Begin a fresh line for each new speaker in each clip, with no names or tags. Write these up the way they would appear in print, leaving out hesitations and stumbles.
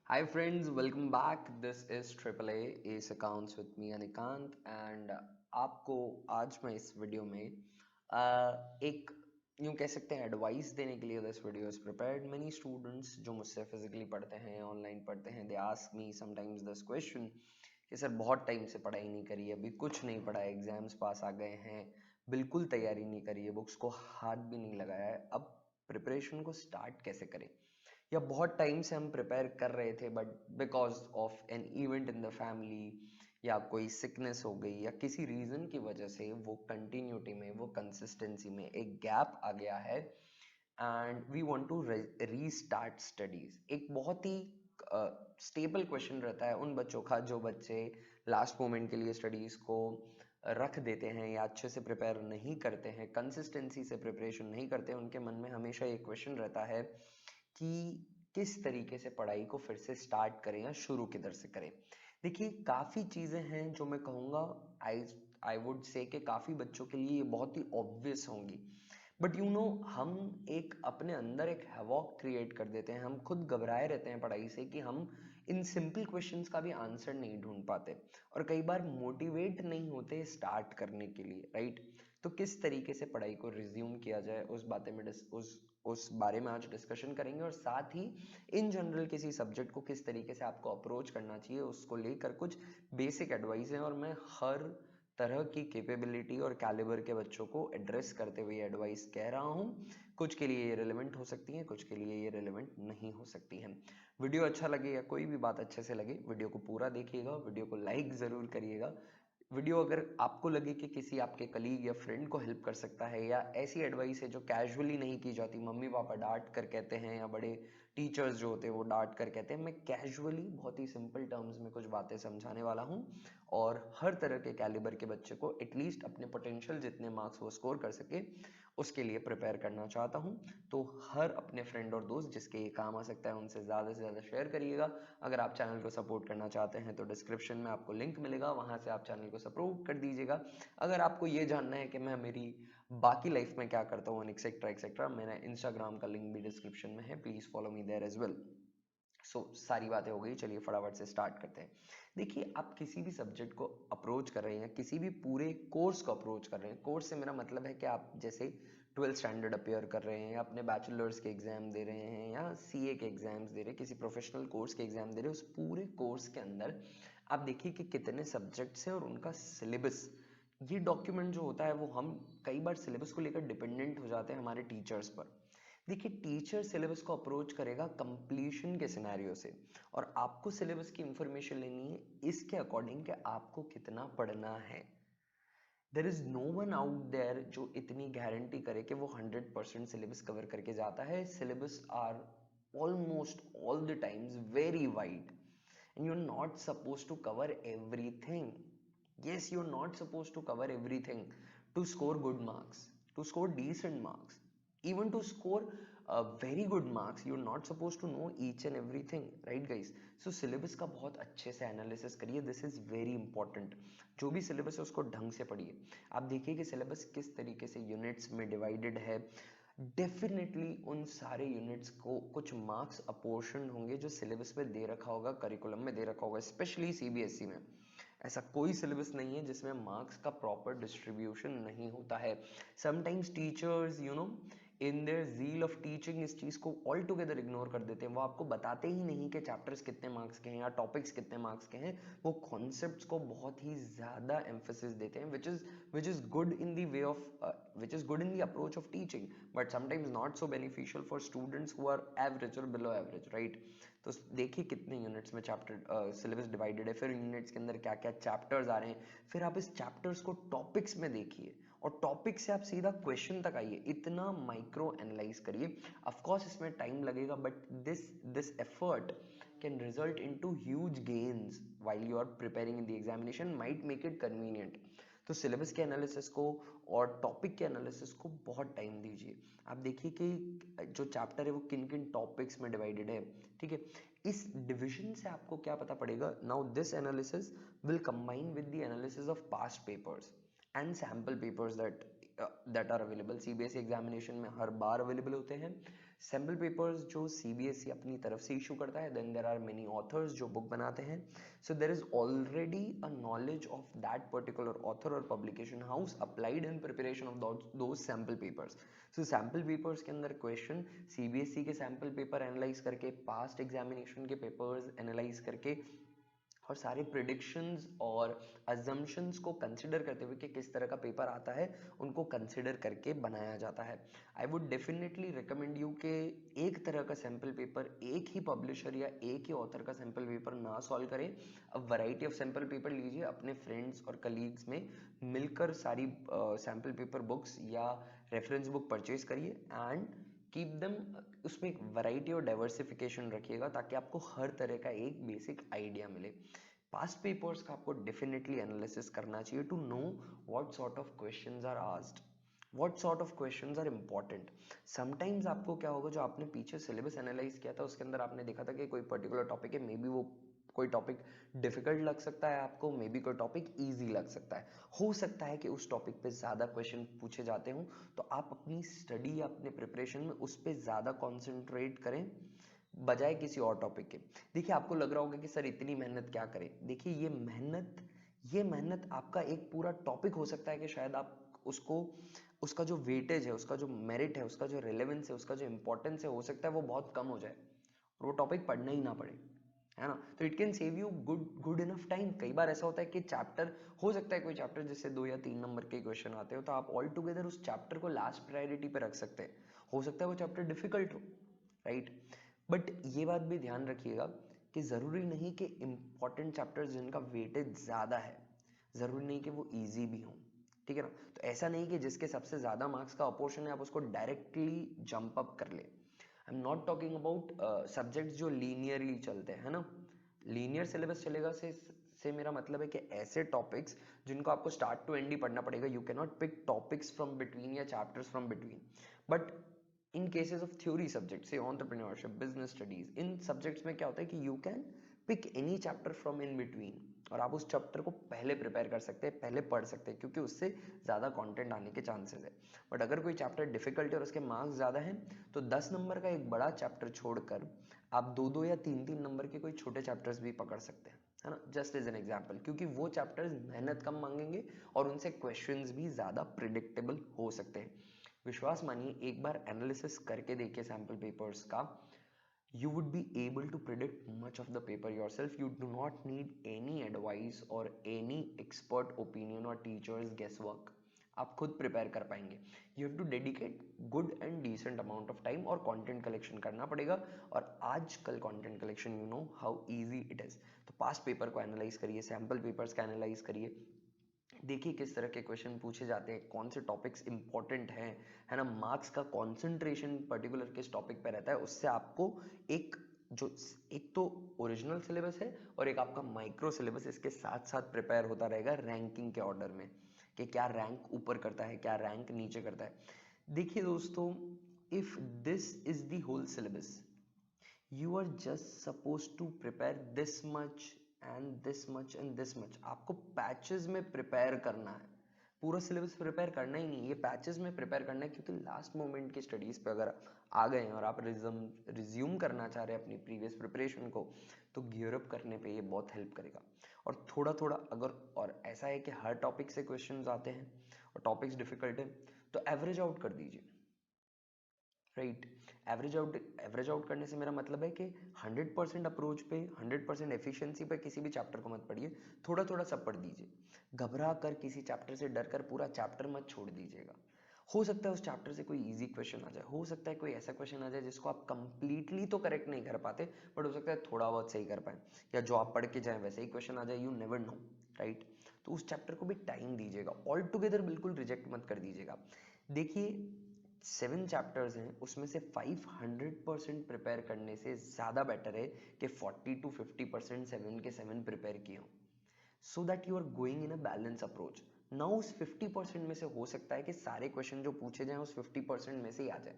Hi friends, welcome back. This is Triple A Ace Accounts with me Anikant and आपको आज मैं इस video में एक यूँ कह सकते हैं एडवाइस देने के लिए this video is prepared. Many students जो मुझसे फिजिकली पढ़ते हैं ऑनलाइन पढ़ते हैं they ask me sometimes this question कि सर बहुत टाइम से पढ़ाई नहीं करी, अभी कुछ नहीं पढ़ा है, एग्जाम्स पास आ गए हैं, बिल्कुल तैयारी नहीं करी है, बुक्स को हाथ भी नहीं लगाया है, अब प्रिपरेशन को स्टार्ट कैसे करें. या बहुत टाइम से हम प्रिपेयर कर रहे थे but because of an event in the family या कोई सिकनेस हो गई या किसी रीजन की वजह से वो कंटिन्यूटी में वो कंसिस्टेंसी में एक गैप आ गया है and we want to restart studies. एक बहुत ही स्टेबल क्वेश्चन रहता है उन बच्चों का जो बच्चे लास्ट मोमेंट के लिए स्टडीज को रख देते हैं या अच्छे से प्रिपेयर नहीं करते हैं, कंसिस्टेंसी से प्रिपरेशन नहीं करते. उनके मन में हमेशा एक क्वेश्चन रहता है कि किस तरीके से पढ़ाई को फिर से स्टार्ट करें या शुरू किधर से करें. देखिए काफ़ी चीज़ें हैं जो मैं कहूँगा, आई आई वुड से कि काफ़ी बच्चों के लिए ये बहुत ही ऑब्वियस होंगी, बट यू नो हम एक अपने अंदर एक हैवॉक क्रिएट कर देते हैं. हम खुद घबराए रहते हैं पढ़ाई से कि हम इन सिंपल क्वेश्चंस का भी आंसर नहीं ढूंढ पाते और कई बार मोटिवेट नहीं होते स्टार्ट करने के लिए, राइट. तो किस तरीके से पढ़ाई को रिज्यूम किया जाए उस बारे में आज डिस्कशन करेंगे और साथ ही इन जनरल किसी सब्जेक्ट को किस तरीके से आपको अप्रोच करना चाहिए उसको लेकर कुछ बेसिक एडवाइस हैं और मैं हर तरह की कैपेबिलिटी और कैलिबर के बच्चों को एड्रेस करते हुए एडवाइस कह रहा हूँ. कुछ के लिए ये रिलेवेंट हो सकती हैं, कुछ के लिए ये रिलेवेंट नहीं हो सकती हैं. वीडियो अच्छा लगे या कोई भी बात अच्छे से लगे, वीडियो को पूरा देखिएगा, वीडियो को लाइक ज़रूर करिएगा. वीडियो अगर आपको लगे कि किसी आपके कलीग या फ्रेंड को हेल्प कर सकता है या ऐसी एडवाइस है जो कैजुअली नहीं की जाती, मम्मी पापा डांट कर कहते हैं या बड़े टीचर्स जो होते हैं वो डांट कर कहते हैं, मैं कैजुअली बहुत ही सिंपल टर्म्स में कुछ बातें समझाने वाला हूँ और हर तरह के कैलिबर के बच्चे को एटलीस्ट अपने पोटेंशियल जितने मार्क्स वो स्कोर कर सके उसके लिए प्रिपेयर करना चाहता हूँ. तो हर अपने फ्रेंड और दोस्त जिसके ये काम आ सकता है उनसे ज़्यादा से ज़्यादा शेयर करिएगा. अगर आप चैनल को सपोर्ट करना चाहते हैं तो डिस्क्रिप्शन में आपको लिंक मिलेगा, वहाँ से आप चैनल को सपोर्ट कर दीजिएगा. अगर आपको ये जानना है कि मैं मेरी बाकी लाइफ में क्या करता हूँ एक्सेट्रा एक्सेट्रा, मेरा इंस्टाग्राम का लिंक भी डिस्क्रिप्शन में है, please follow me there as well. सारी बातें हो गई, चलिए फटाफट से स्टार्ट करते हैं. देखिए आप किसी भी सब्जेक्ट को अप्रोच कर रहे हैं, किसी भी पूरे कोर्स को अप्रोच कर रहे हैं, कोर्स से मेरा मतलब है कि आप जैसे 12th स्टैंडर्ड अपेयर कर रहे हैं या अपने बैचलर्स के एग्जाम दे रहे हैं या सीए के एग्जाम्स दे रहे हैं, किसी प्रोफेशनल कोर्स के एग्जाम दे रहे हैं, उस पूरे कोर्स के अंदर आप देखिए कि कितने सब्जेक्ट्स हैं और उनका सिलेबस. ये डॉक्यूमेंट जो होता है वो हम कई बार सिलेबस को लेकर डिपेंडेंट हो जाते हैं हमारे टीचर्स पर. देखिए टीचर सिलेबस को अप्रोच करेगा कंप्लीशन के सिनेरियो से और आपको सिलेबस की इंफॉर्मेशन लेनी है इसके अकॉर्डिंग कि आपको कितना पढ़ना है. There is no one out there जो इतनी गारंटी करे कि वो 100% सिलेबस कवर करके जाता है. Syllabus are almost all the times very wide and you're not supposed to cover everything. Yes, you're not supposed to cover everything to score good marks, to score decent marks, even to score very good marks. You're not supposed to know each and everything, right guys? So syllabus का बहुत अच्छे से analysis करिए, this is very important. जो भी syllabus है उसको ढंग से पढ़िए. आप देखिए कि सिलेबस किस तरीके से यूनिट्स में डिवाइडेड है. डेफिनेटली उन सारे यूनिट्स को कुछ मार्क्स अपोर्शन होंगे जो सिलेबस में दे रखा होगा, करिकुलम में दे रखा होगा, स्पेशली सीबीएसई में. ऐसा कोई सिलेबस नहीं है जिसमें मार्क्स का प्रॉपर डिस्ट्रीब्यूशन नहीं होता है. Sometimes teachers you know in their zeal of teaching इस चीज़ को ऑल टुगेदर इग्नोर कर देते हैं. वो आपको बताते ही नहीं कि चैप्टर्स कितने मार्क्स के हैं या टॉपिक्स कितने मार्क्स के हैं. वो कॉन्सेप्ट्स को बहुत ही ज़्यादा एम्फोसिस देते हैं which is good in the way of which is good in the approach of teaching, but sometimes not so beneficial for students who are average or below average, right? तो देखिए कितने units में chapter syllabus divided है, फिर units के अंदर क्या क्या चैप्टर्स आ रहे हैं, फिर आप इस चैप्टर्स को टॉपिक्स में देखिए और टॉपिक से आप सीधा क्वेश्चन तक आइए, इतना माइक्रो एनालाइज करिए. ऑफ कोर्स इसमें टाइम लगेगा but this effort can result into huge gains while you are preparing in the examination, might make it convenient. तो सिलेबस के एनालिसिस को और टॉपिक के एनालिसिस को बहुत टाइम दीजिए. आप देखिए कि जो चैप्टर है वो किन किन टॉपिक्स में डिवाइडेड है, ठीक है. इस डिविजन से आपको क्या पता पड़ेगा. Now this analysis will combine with the analysis of past papers and sample papers that are available. CBSE examination में हर बार अवेलेबल होते हैं. सैम्पल पेपर्स जो सीबीएसई अपनी तरफ से इशू करता है, then there are many authors जो बुक बनाते हैं, so there is already a knowledge of that particular author और publication house applied in preparation of those sample papers. So sample papers के अंदर क्वेश्चन सीबीएसई के sample paper analyse करके, past examination के papers analyse करके और सारे predictions और अजम्पशंस को कंसिडर करते हुए कि किस तरह का पेपर आता है, उनको कंसिडर करके बनाया जाता है। I would definitely recommend you कि एक तरह का सैम्पल पेपर एक ही पब्लिशर या एक ही ऑथर का सैम्पल पेपर ना सॉल्व करें। अब वैरायटी ऑफ सैम्पल पेपर लीजिए, अपने फ्रेंड्स और कलीग्स में मिलकर सारी सैम्पल पेपर बुक्स या रेफरेंस बुक परचेज करिए एंड कीप देम, उसमें एक वैरायटी और डाइवर्सिफिकेशन रखिएगा ताकि आपको हर तरह का एक बेसिक आइडिया मिले। पास्ट पेपर्स का आपको डेफिनेटली एनालिसिस करना चाहिए to know what sort of questions are asked, what sort of questions are important. Sometimes आपको क्या होगा, जो आपने पीछे सिलेबस एनालाइज किया था उसके अंदर आपने देखा था कि कोई पर्टिकुलर टॉपिक है, मे बी वो कोई टॉपिक डिफिकल्ट लग सकता है आपको, मे बी कोई टॉपिक इजी लग सकता है, हो सकता है कि उस टॉपिक पे ज़्यादा क्वेश्चन पूछे जाते हों, तो आप अपनी स्टडी या अपने प्रिपरेशन में उस पर ज़्यादा कॉन्सेंट्रेट करें बजाय किसी और टॉपिक के। देखिए आपको लग रहा होगा कि सर इतनी मेहनत क्या करें, देखिए ये मेहनत आपका एक पूरा टॉपिक हो सकता है कि शायद आप उसको, उसका जो वेटेज है, उसका जो मेरिट है, उसका जो रिलेवेंस है, उसका जो इंपॉर्टेंस है, हो सकता है वो बहुत कम हो जाए और वो टॉपिक पढ़ना ही ना पड़े, है ना। तो it can save you good enough time. कई बार ऐसा होता है कि चैप्टर, हो सकता है कोई चैप्टर जिससे 2 या 3 नंबर के क्वेश्चन आते हो, तो आप ऑल टुगेदर उस चैप्टर को लास्ट प्रायोरिटी पे रख सकते हैं, हो सकता है वो चैप्टर डिफिकल्ट हो, राइट। बट ये बात भी ध्यान रखिएगा कि ज़रूरी नहीं कि इंपॉर्टेंट चैप्टर्स जिनका वेटेज ज़्यादा है, ज़रूरी नहीं कि वो ईजी भी हों, ठीक है ना। तो ऐसा नहीं कि जिसके सबसे ज़्यादा मार्क्स का अपोर्शन है आप उसको डायरेक्टली जंप अप कर ले। I am not talking about subjects जो लीनियरली चलते हैं, है ना। लीनियर सिलेबस चलेगा से मेरा मतलब है कि ऐसे टॉपिक्स जिनको आपको स्टार्ट टू एंड ही पढ़ना पड़ेगा, you can not pick topics from between या chapters from between. But in cases of theory subject से एंटरप्रेन्योरशिप, बिजनेस स्टडीज, इन सब्जेक्ट्स में क्या होता है कि you can pick any chapter from in between और आप उस चैप्टर को पहले प्रिपेयर कर सकते हैं, पहले पढ़ सकते हैं, क्योंकि उससे ज़्यादा कंटेंट आने के चांसेस है। बट अगर कोई चैप्टर डिफिकल्ट है और उसके मार्क्स ज़्यादा हैं, तो 10 नंबर का एक बड़ा चैप्टर छोड़कर आप 2-2 या 3-3 नंबर के कोई छोटे चैप्टर्स भी पकड़ सकते हैं, है ना, जस्ट एज एन एग्जाम्पल, क्योंकि वो चैप्टर्स मेहनत कम मांगेंगे और उनसे क्वेश्चंस भी ज़्यादा प्रिडिक्टेबल हो सकते हैं। विश्वास मानिए, एक बार एनालिसिस करके देखिए सैम्पल पेपर्स का, you would be able to predict much of the paper yourself. You do not need any advice or any expert opinion or teachers guesswork. आप खुद प्रिपेयर कर पाएंगे। You have to dedicate good and decent amount of time और content collection करना पड़ेगा, और आजकल content collection you know how easy it is. तो पास्ट पेपर को एनालाइज करिए, सैम्पल पेपर्स का एनालाइज करिए, देखिए किस तरह के क्वेश्चन पूछे जाते हैं, कौन से टॉपिक्स इंपॉर्टेंट हैं, है ना, मार्क्स का कंसंट्रेशन पर्टिकुलर किस टॉपिक पे रहता है, उससे आपको एक जो, एक तो ओरिजिनल सिलेबस है और एक आपका माइक्रो सिलेबस इसके साथ साथ प्रिपेयर होता रहेगा रैंकिंग के ऑर्डर में, कि क्या रैंक ऊपर करता है, क्या रैंक नीचे करता है। देखिए दोस्तों, if this is the whole syllabus, you are just suppose to prepare this much and this much and this much. आपको पैचेस में प्रिपेयर करना है, पूरा सिलेबस प्रिपेयर करना ही नहीं, ये पैचेस में प्रिपेयर करना है, क्योंकि लास्ट मोमेंट की स्टडीज पे अगर आ गए हैं और आप रिज्यूम करना चाह रहे हैं अपनी प्रीवियस प्रिपरेशन को, तो गियर अप करने पे ये बहुत हेल्प करेगा। और थोड़ा थोड़ा अगर, और ऐसा है कि हर टॉपिक से क्वेश्चंस आते हैं और टॉपिक्स डिफिकल्ट है, तो एवरेज आउट कर दीजिए, राइट। एवरेज आउट करने से मेरा मतलब है कि 100% अप्रोच पे, 100% एफिशिएंसी पे किसी भी चैप्टर को मत पढ़िए, थोड़ा थोड़ा सब पढ़ दीजिए। घबरा कर किसी चैप्टर से डर कर पूरा चैप्टर मत छोड़ दीजिएगा। हो सकता है उस चैप्टर से कोई इजी क्वेश्चन आ जाए, हो सकता है कोई ऐसा क्वेश्चन आ जाए जिसको आप कंप्लीटली तो करेक्ट नहीं कर पाते, बट हो सकता है थोड़ा बहुत सही कर पाए, या जो आप पढ़ के जाए वैसे ही क्वेश्चन आ जाए, यू नेवर नो, राइट। तो उस चैप्टर को भी टाइम दीजिएगा, ऑल टुगेदर बिल्कुल रिजेक्ट मत कर दीजिएगा। देखिए 7 चैप्टर्स हैं, उसमें से 500% प्रिपेयर करने से ज़्यादा बेटर है कि 40 to 50% 7 के 7 प्रिपेयर किए हों, so that you are going in a balance approach. ना उस 50% में से हो सकता है कि सारे क्वेश्चन जो पूछे जाएं उस 50% में से ही आ जाए,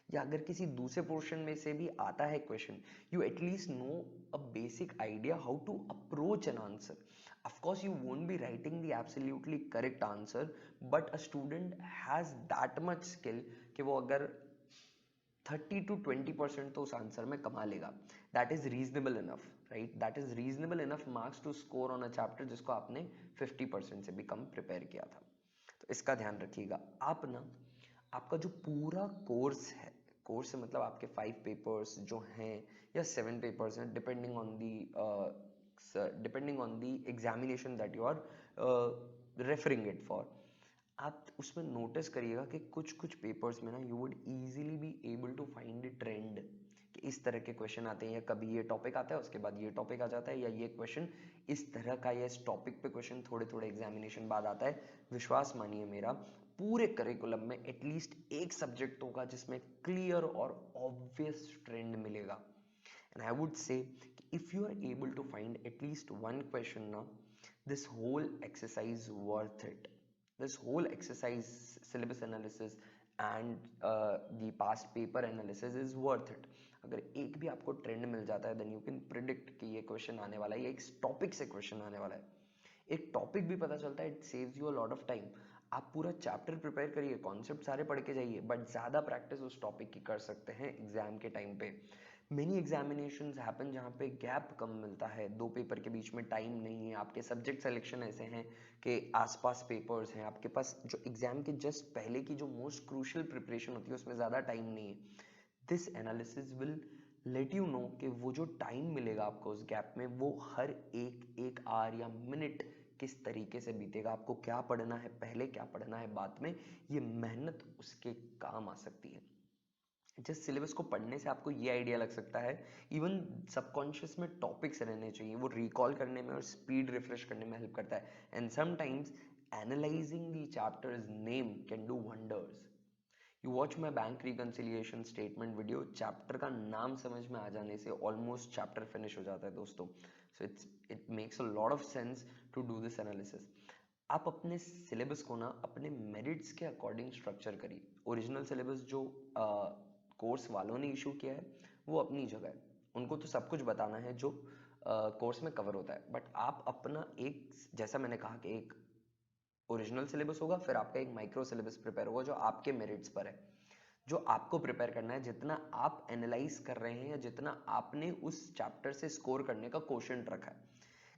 या अगर किसी दूसरे पोर्शन में से भी आता है question, you at least know a basic idea how to approach an answer. of course you won't be writing the absolutely correct answer, but a student has that much skill कि वो अगर 30 to 20% तो उस आंसर में कमा लेगा। That is reasonable enough, right? That is reasonable enough marks to score on a chapter जिसको आपने 50% से भी कम प्रिपेयर किया था। तो इसका ध्यान रखिएगा। आप ना, आपका जो पूरा कोर्स है, कोर्स से मतलब आपके 5 पेपर्स जो हैं या 7 पेपर्स हैं, depending on the examination that you are referring it for, आप उसमें नोटिस करिएगा कि कुछ कुछ पेपर्स में ना you would easily be able to find a trend कि इस तरह के क्वेश्चन आते हैं, या कभी ये टॉपिक आता है उसके बाद ये टॉपिक आ जाता है, या ये क्वेश्चन इस तरह का या इस टॉपिक पे क्वेश्चन थोड़े थोड़े एग्जामिनेशन बाद आता है। विश्वास मानिए मेरा, पूरे करिकुलम में एटलीस्ट एक सब्जेक्ट होगा जिसमें क्लियर और ऑब्वियस ट्रेंड मिलेगा। And I would say if you are able to find at least one question ना, this whole exercise worth it. This whole exercise, syllabus analysis and the past paper analysis is worth it. अगर एक भी आपको trend मिल जाता है then you can predict कि ये question आने वाला है, ये एक टॉपिक से क्वेश्चन आने वाला है। एक टॉपिक भी पता चलता है, it saves you a lot of time. आप पूरा चैप्टर प्रिपेयर करिए, कॉन्सेप्ट सारे पढ़ के जाइए, बट ज़्यादा प्रैक्टिस उस टॉपिक की कर सकते हैं एग्जाम के टाइम पे। मेनी एग्जामिनेशंस हैपन जहाँ पे गैप कम मिलता है, 2 पेपर के बीच में टाइम नहीं है, आपके सब्जेक्ट सिलेक्शन ऐसे हैं कि आसपास पेपर्स हैं, आपके पास जो एग्जाम के जस्ट पहले की जो मोस्ट क्रूशियल प्रिपरेशन होती है उसमें ज़्यादा टाइम नहीं है। This analysis will let you know कि वो जो टाइम मिलेगा आपको उस गैप में, वो हर एक आवर या मिनट किस तरीके से बीतेगा, आपको क्या पढ़ना है पहले, क्या पढ़ना है बाद में, ये मेहनत उसके काम आ सकती है। जिस सिलेबस को पढ़ने से आपको ये आइडिया लग सकता है, इवन सबकॉन्शियस में टॉपिक्स रहने चाहिए, वो रिकॉल करने में और स्पीड रिफ्रेश करने में हेल्प करता है। And sometimes analysing the chapters name can do wonders. You watch my bank reconciliation statement video, chapter का नाम समझ में आ जाने से ऑलमोस्ट चैप्टर फिनिश हो जाता है दोस्तों। So it makes a lot of sense to do this analysis. आप अपने सिलेबस को ना अपने मेरिट्स के अकॉर्डिंग स्ट्रक्चर करिए। ओरिजिनल सिलेबस जो कोर्स वालों ने इशू किया है वो अपनी जगह है, उनको तो सब कुछ बताना है जो कोर्स में कवर होता है, बट आप अपना एक, जैसा मैंने कहा कि एक ओरिजिनल सिलेबस होगा, फिर आपका एक माइक्रो सिलेबस प्रिपेयर होगा जो आपके मेरिट्स पर है, जो आपको प्रिपेयर करना है, जितना आप एनालाइज कर रहे हैं या जितना आपने उस चैप्टर से स्कोर करने का क्वोशंट रखा है।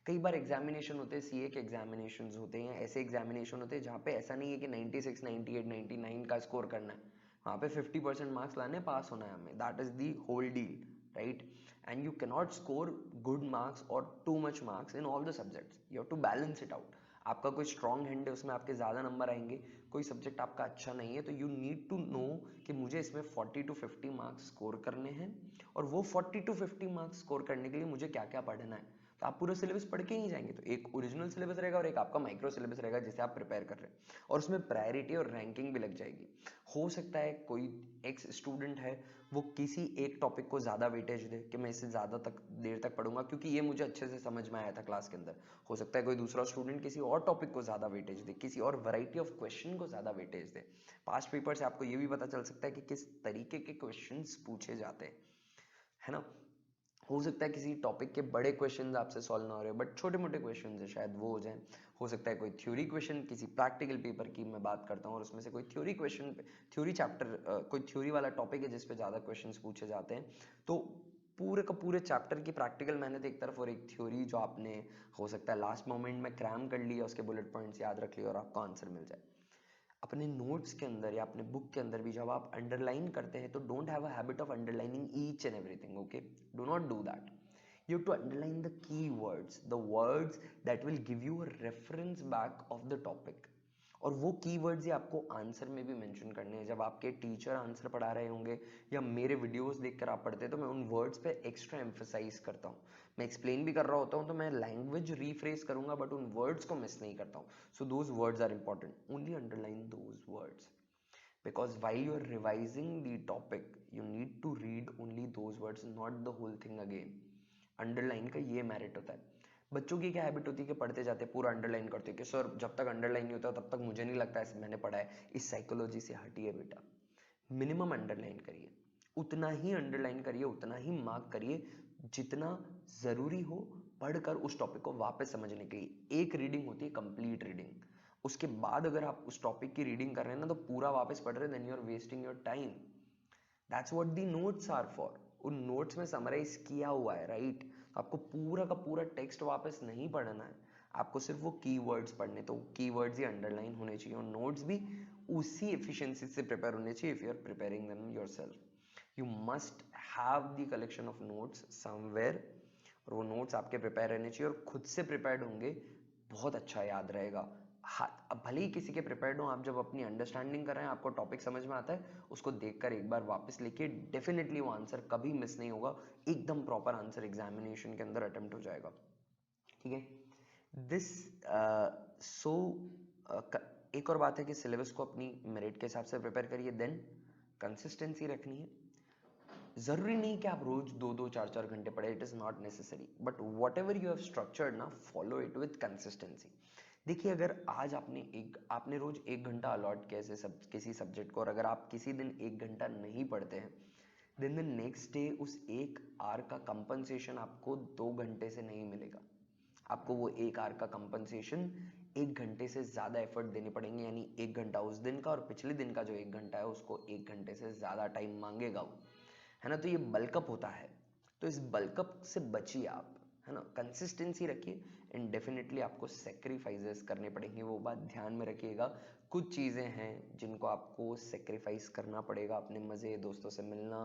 कई बार एग्जामिनेशन होते हैं, सीए के एग्जामिनेशन होते हैं, ऐसे एग्जामिनेशन होते हैं जहाँ पे ऐसा नहीं है कि 96, 98, 99 का स्कोर करना है, वहाँ पे 50% मार्क्स लाने, पास होना है हमें, that is the whole deal, right? And you cannot score good marks और too much marks in all the subjects, you have to balance it out. आपका कोई स्ट्रॉन्ग हैंड है उसमें आपके ज़्यादा नंबर आएंगे, कोई सब्जेक्ट आपका अच्छा नहीं है, तो यू नीड टू नो कि मुझे इसमें 40 to 50 मार्क्स स्कोर करने हैं, और वो 40 to 50 मार्क्स स्कोर करने के लिए मुझे क्या क्या पढ़ना है। तो आप पूरा सिलेबस पढ़ के ही जाएंगे, तो एक ओरिजिनल सिलेबस रहेगा और एक आपका माइक्रो सिलेबस रहेगा जिसे आप प्रिपेयर कर रहे हैं, और उसमें प्रायोरिटी और रैंकिंग भी लग जाएगी। हो सकता है कोई एक्स स्टूडेंट है, वो किसी एक टॉपिक को ज़्यादा वेटेज दे कि मैं इसे ज़्यादा तक देर तक पढ़ूंगा क्योंकि ये मुझे अच्छे से समझ में आया था क्लास के अंदर। हो सकता है कोई दूसरा स्टूडेंट किसी और टॉपिक को ज़्यादा वेटेज दे, किसी और वैरायटी ऑफ क्वेश्चन को ज़्यादा वेटेज दे। पास्ट पेपर से आपको ये भी पता चल सकता है कि किस तरीके के क्वेश्चंस पूछे जाते हैं, है ना? हो सकता है किसी टॉपिक के बड़े क्वेश्चंस आपसे सॉल्व ना हो रहे हो, बट छोटे मोटे क्वेश्चंस है शायद वो हो जाए। हो सकता है कोई थ्योरी क्वेश्चन, किसी प्रैक्टिकल पेपर की मैं बात करता हूँ और उसमें से कोई थ्योरी क्वेश्चन, थ्योरी चैप्टर, कोई थ्योरी वाला टॉपिक है जिस पे ज़्यादा क्वेश्चंस पूछे जाते हैं, तो पूरे का पूरे चैप्टर की प्रैक्टिकल मेहनत एक तरफ और एक थ्योरी जो आपने हो सकता है लास्ट मोमेंट में क्रैम कर लिया, उसके बुलेट पॉइंट्स याद रख लिया और आपको आंसर मिल जाए। अपने नोट्स के अंदर या अपने बुक के अंदर भी जब आप अंडरलाइन करते हैं तो don't have a habit of underlining each and everything, okay? Do not do that. You have to underline the key words, the words that will give you a reference back of the topic. और वो की words ही आपको answer में भी mention करने हैं। जब आपके टीचर आंसर पढ़ा रहे होंगे या मेरे वीडियोस देखकर आप पढ़ते हैं तो मैं उन वर्ड्स पे एक्स्ट्रा एम्फसाइज करता हूँ। मैं एक्सप्लेन भी कर रहा होता हूँ तो मैं लैंग्वेज रीफ्रेज करूंगा बट उन वर्ड्स को मिस नहीं करता हूँ। So those words are important, only underline those words, because while you are revising the topic you need to read only those words, not the whole thing again. Underline का ये merit होता है। बच्चों की क्या हैबिट होती है कि पढ़ते जाते पूरा अंडरलाइन करते हैं कि सर जब तक अंडरलाइन नहीं होता तब तक मुझे नहीं लगता ऐसे मैंने पढ़ा है। इस साइकोलॉजी से हटिए बेटा, मिनिमम अंडरलाइन करिए, उतना ही अंडरलाइन करिए, उतना ही मार्क करिए जितना जरूरी हो पढ़कर उस टॉपिक को वापस समझने के लिए। एक रीडिंग होती है कंप्लीट रीडिंग, उसके बाद अगर आप उस टॉपिक की रीडिंग कर रहे हैं ना तो पूरा वापस पढ़ रहे हैं, then you are wasting your time. That's what the notes are for. उन नोट्स में समराइज किया हुआ है, राइट? आपको पूरा का पूरा टेक्स्ट वापस नहीं पढ़ना है, आपको सिर्फ वो कीवर्ड्स पढ़ने, तो कीवर्ड्स ही अंडरलाइन होने चाहिए और नोट्स भी उसी एफिशिएंसी से प्रिपेयर होने चाहिए if you are preparing them yourself. You must have the collection of notes somewhere, और वो नोट्स आपके प्रिपेयर रहने चाहिए, और खुद से प्रिपेयर्ड होंगे बहुत अच्छा याद रहेगा। हाँ, अब भले ही किसी के प्रिपेयर्ड हो, आप जब अपनी अंडरस्टैंडिंग कर रहे हैं, आपको टॉपिक समझ में आता है, उसको देखकर एक बार वापस लेके डेफिनेटली वो आंसर कभी मिस नहीं होगा, एकदम प्रॉपर आंसर एग्जामिनेशन के अंदर अटेम्प्ट हो जाएगा। ठीक है, दिस सो एक और बात है कि सिलेबस को अपनी मेरिट के हिसाब से प्रिपेयर करिए, देन कंसिस्टेंसी रखनी है। जरूरी नहीं कि आप रोज 2-2, 4-4 घंटे पढ़े, it is not necessary, but what ever you have structured ना, फॉलो इट विद कंसिस्टेंसी। देखिए, अगर आज आपने रोज 1 घंटा अलॉट किया किसी सब्जेक्ट को, और अगर आप किसी दिन 1 घंटा नहीं पढ़ते हैं, देन द नेक्स्ट डे उस 1 आवर का कंपनसेशन आपको 2 घंटे से नहीं मिलेगा। आपको वो 1 आवर का कंपनसेशन 1 घंटे से ज्यादा एफर्ट देने पड़ेंगे, यानी 1 घंटा उस दिन का, और पिछले दिन का जो 1 घंटा है उसको 1 घंटे से ज्यादा टाइम मांगेगा वो, है ना? तो ये बल्कअप होता है, तो इस बल्कअप से बचिए आप, है ना? कंसिस्टेंसी रखिए, एंड डेफिनेटली आपको सेक्रीफाइसेस करने पड़ेंगे, वो बात ध्यान में रखिएगा। कुछ चीज़ें हैं जिनको आपको सेक्रीफाइस करना पड़ेगा, अपने मज़े, दोस्तों से मिलना,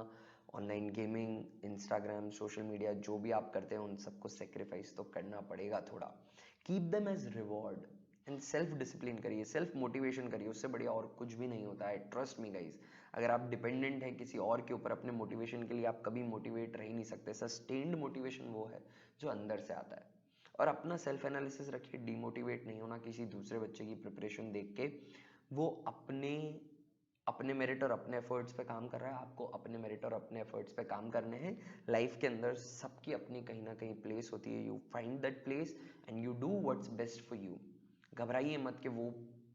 online gaming, Instagram, social media, जो भी आप करते हैं उन सबको सेक्रीफाइस तो करना पड़ेगा थोड़ा। Keep them as reward, and self discipline करिए, सेल्फ मोटिवेशन करिए, उससे बढ़िया और कुछ भी नहीं होता है, ट्रस्ट मी गाइज। अगर आप डिपेंडेंट हैं किसी और के ऊपर अपने मोटिवेशन के लिए, आप कभी मोटिवेट रह ही नहीं सकते। सस्टेन्ड मोटिवेशन वो है जो अंदर से आता है। और अपना सेल्फ एनालिसिस रखिए, डीमोटिवेट नहीं होना किसी दूसरे बच्चे की प्रिपरेशन देख के। वो अपने अपने मेरिट और अपने एफर्ट्स पे काम कर रहा है, आपको अपने मेरिट और अपने एफर्ट्स पे काम करने हैं। लाइफ के अंदर सबकी अपनी कहीं ना कहीं प्लेस होती है, you find that place and you do what's best for you. घबराइए मत कि वो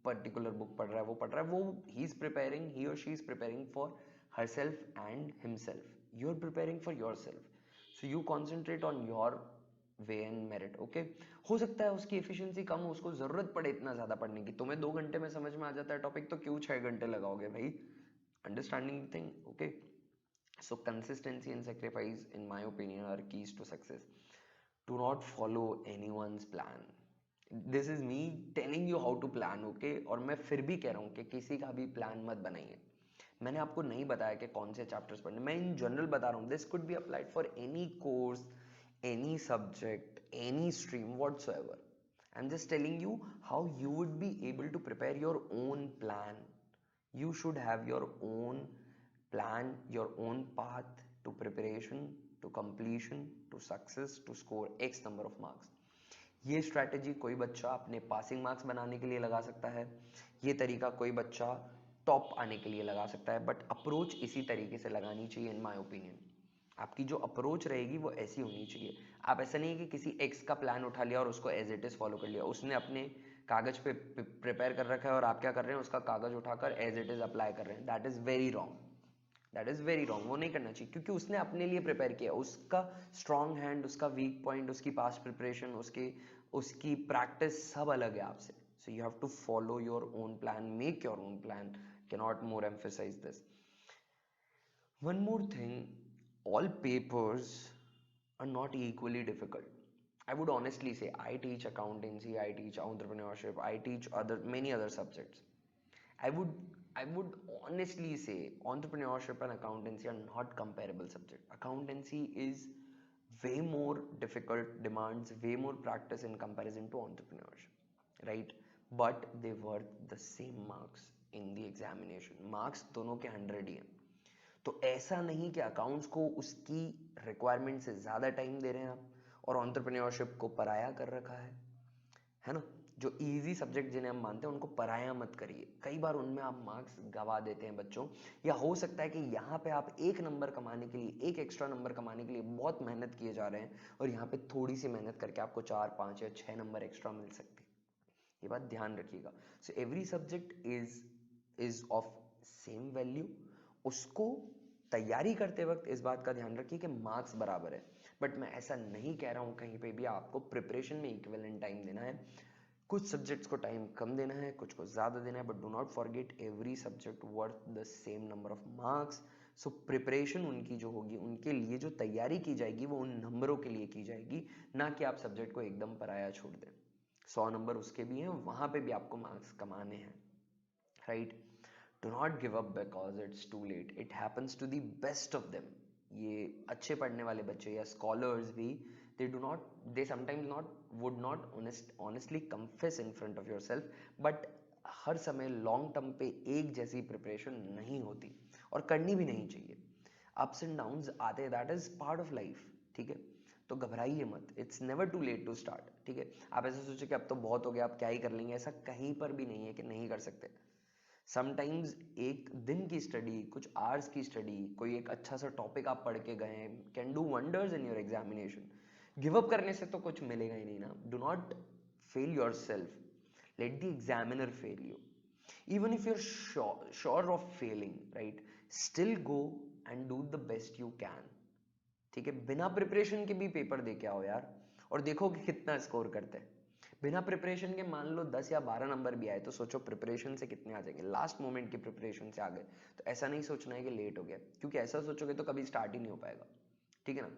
पर्टिकुलर बुक पढ़ रहा है, वो ही इज प्रिपेयरिंग, ही और she is preparing for her self and himself, you are preparing for your self, so you concentrate on your way and merit. Okay, हो सकता है उसकी एफिशिएंसी कम हो, उसको जरूरत पड़े इतना ज्यादा पढ़ने की, तुम्हें 2 घंटे में समझ में आ जाता है टॉपिक, तो क्यों 6 घंटे लगाओगे भाई? Understanding thing. Okay, so consistency and sacrifice in my opinion are keys to success. Do not follow anyone's plan. This is me telling you how to plan, okay? और मैं फिर भी कह रहा हूँ कि किसी का भी प्लान मत बनाइए। मैंने आपको नहीं बताया कि कौन से चैप्टर्स पढ़ने, मैं इन जनरल बता रहा हूँ। This could be applied for any course, any subject, any stream, whatsoever. I'm just telling you how you would be able to prepare your own plan. You should have your own plan, your own path to preparation, to completion, to success, to score X number of marks. ये strategy कोई बच्चा अपने passing marks बनाने के लिए लगा सकता है, ये तरीका कोई बच्चा टॉप आने के लिए लगा सकता है, बट अप्रोच इसी तरीके से लगानी चाहिए इन माय ओपिनियन। आपकी जो अप्रोच रहेगी वो ऐसी होनी चाहिए। आप ऐसा नहीं है कि किसी एक्स का प्लान उठा लिया और उसको एज इट इज फॉलो कर लिया, उसने अपने कागज पे प्रिपेयर कर रखा है और आप क्या कर रहे हैं, उसका कागज उठाकर एज इट इज अप्लाई कर रहे हैं। That is very wrong, that is very wrong, वो नहीं करना चाहिए, क्योंकि उसने अपने लिए प्रिपेयर किया, उसका स्ट्रॉन्ग हैंड, उसका वीक पॉइंट, उसकी पास्ट प्रिपरेशन, उसकी प्रैक्टिस सब अलग है आपसे। So you have to follow your own plan, make your own plan, cannot more emphasise this. One more thing, all papers are not equally difficult. I would honestly say I teach accountancy, I teach entrepreneurship, I teach many other subjects. I would honestly say entrepreneurship and accountancy are not comparable subjects. Accountancy is way more difficult, demands way more practice in comparison to entrepreneurship, right? But they worth the same marks in the examination. Marks दोनों के 100 ही हैं। तो ऐसा नहीं कि accounts को उसकी requirement से ज़्यादा टाइम दे रहे हैं आप, और एंटरप्रेन्योरशिप को पराया कर रखा है ना? जो इजी सब्जेक्ट जिन्हें हम मानते हैं उनको पराया मत करिए, कई बार उनमें आप मार्क्स गवा देते हैं बच्चों। या हो सकता है कि यहाँ पे आप 1 नंबर कमाने के लिए, एक एक्स्ट्रा नंबर कमाने के लिए बहुत मेहनत किए जा रहे हैं, और यहाँ पे थोड़ी सी मेहनत करके आपको 4, 5 या 6 नंबर एक्स्ट्रा मिल सकते हैं। ये बात ध्यान रखिएगा। So every subject is of same value. उसको तैयारी करते वक्त इस बात का ध्यान रखिए कि मार्क्स बराबर है, बट मैं ऐसा नहीं कह रहा हूं कहीं पे भी आपको प्रिपरेशन में इक्विवेलेंट टाइम देना है। कुछ सब्जेक्ट्स को टाइम कम देना है, कुछ को ज्यादा देना है, but do not forget every subject worth the same number of marks. So preparation उनकी जो होगी, उनके लिए जो तैयारी की जाएगी वो उन नंबरों के लिए की जाएगी, ना कि आप सब्जेक्ट को एकदम पराया छोड़ दें। 100 नंबर उसके भी हैं, वहां पे भी आपको मार्क्स कमाने हैं, right. Do not give up because it's too late, it happens to the best of them. ये अच्छे पढ़ने वाले बच्चे या स्कॉलर्स भी, they do not, they sometimes not would not honestly confess in front of yourself, but हर समय long term पे एक जैसी प्रिपरेशन नहीं होती और करनी भी नहीं चाहिए। अप्स एंड डाउन्स आते, that is part of life, ठीक है। तो घबराइए मत, it's never too late to start, ठीक है। आप ऐसे सोचे कि अब तो बहुत हो गया, आप क्या ही कर लेंगे, ऐसा कहीं पर भी नहीं है कि नहीं कर सकते। समटाइम्स एक दिन की स्टडी, कुछ आवर्स की स्टडी, कोई एक अच्छा सा टॉपिक आप पढ़ के गए, can do wonders in your examination. Give up करने से तो कुछ मिलेगा ही नहीं ना। Do not fail your self, let the examiner fail you. Even if you're sure of failing, right, still go and do the best you can, ठीक है। बिना प्रिपरेशन के भी पेपर दे के आओ यार, और देखो कि कितना स्कोर करते हैं। बिना प्रिपरेशन के मान लो 10 या 12 नंबर भी आए, तो सोचो प्रिपरेशन से कितने आ जाएंगे, लास्ट मोमेंट की प्रिपरेशन से आ गए। तो ऐसा नहीं सोचना है कि लेट हो गया, क्योंकि ऐसा सोचोगे तो कभी स्टार्ट ही नहीं हो पाएगा, ठीक है ना।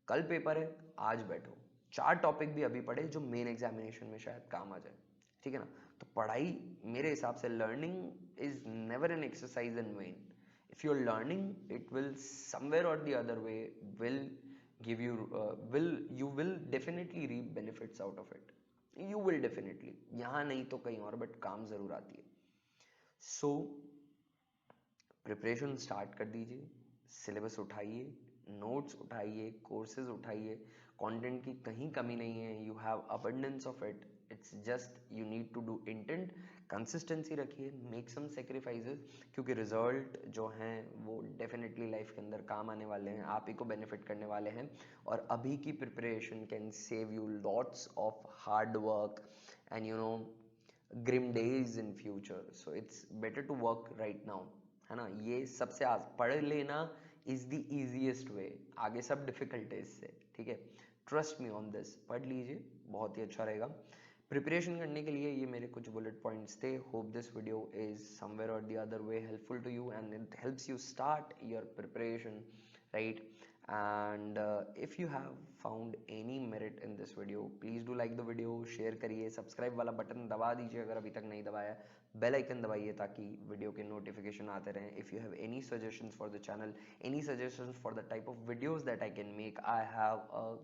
कल पेपर है, आज बैठो, 4 टॉपिक भी अभी पढ़े जो मेन एग्जामिनेशन में शायद काम आ जाए, ठीक है ना। तो पढ़ाई मेरे हिसाब से, learning is never an exercise in vain. If you are learning, it will somewhere or the other way will give you, you will definitely reap benefits out of it. You will definitely, यहाँ नहीं तो कहीं और, but काम जरूर आती है। So preparation start कर दीजिए, सिलेबस उठाइए, नोट्स उठाइए, कोर्सेज उठाइए, कंटेंट की कहीं कमी नहीं है, you have abundance of it, it's just you need to do intent, consistency रखिए, मेक सम सेक्रीफाइसेस, क्योंकि रिजल्ट जो हैं वो डेफिनेटली लाइफ के अंदर काम आने वाले हैं, आप ही को बेनिफिट करने वाले हैं। और अभी की preparation can save you lots of hard work and you know grim days in future. So it's better to work right now, है ना। ये सबसे पढ़ लेना इज द इजीएस्ट वे, आगे सब डिफिकल्ट है इससे, ठीक है। ट्रस्ट मी ऑन दिस, पढ़ लीजिए, बहुत ही अच्छा रहेगा। प्रिपरेशन करने के लिए ये मेरे कुछ बुलेट पॉइंट्स थे। Hope this video is somewhere or the other way helpful to you and it helps you start your preparation, right. And if you have found any merit in this video, please do like the video, share करिए, subscribe वाला button दबा दीजिए अगर अभी तक नहीं दबाया, bell icon दबाइए ताकि वीडियो के नोटिफिकेशन आते रहें। If you have any suggestions for the channel, any suggestions for the type of videos that I can make, I have a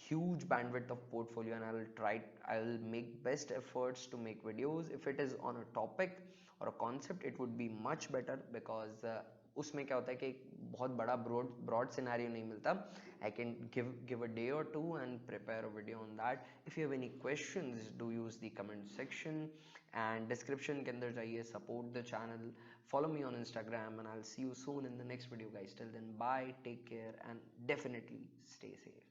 huge bandwidth of portfolio and I'll make best efforts to make videos. If it is on a topic or a concept, it would be much better because उसमें क्या होता है कि एक बहुत बड़ा broad scenario नहीं मिलता। I can give a day or two and prepare a video on that. If you have any questions, do use the comment section and description के अंदर जाइए, support the channel, follow me on Instagram and I'll see you soon in the next video guys. Till then, bye, take care and definitely stay safe.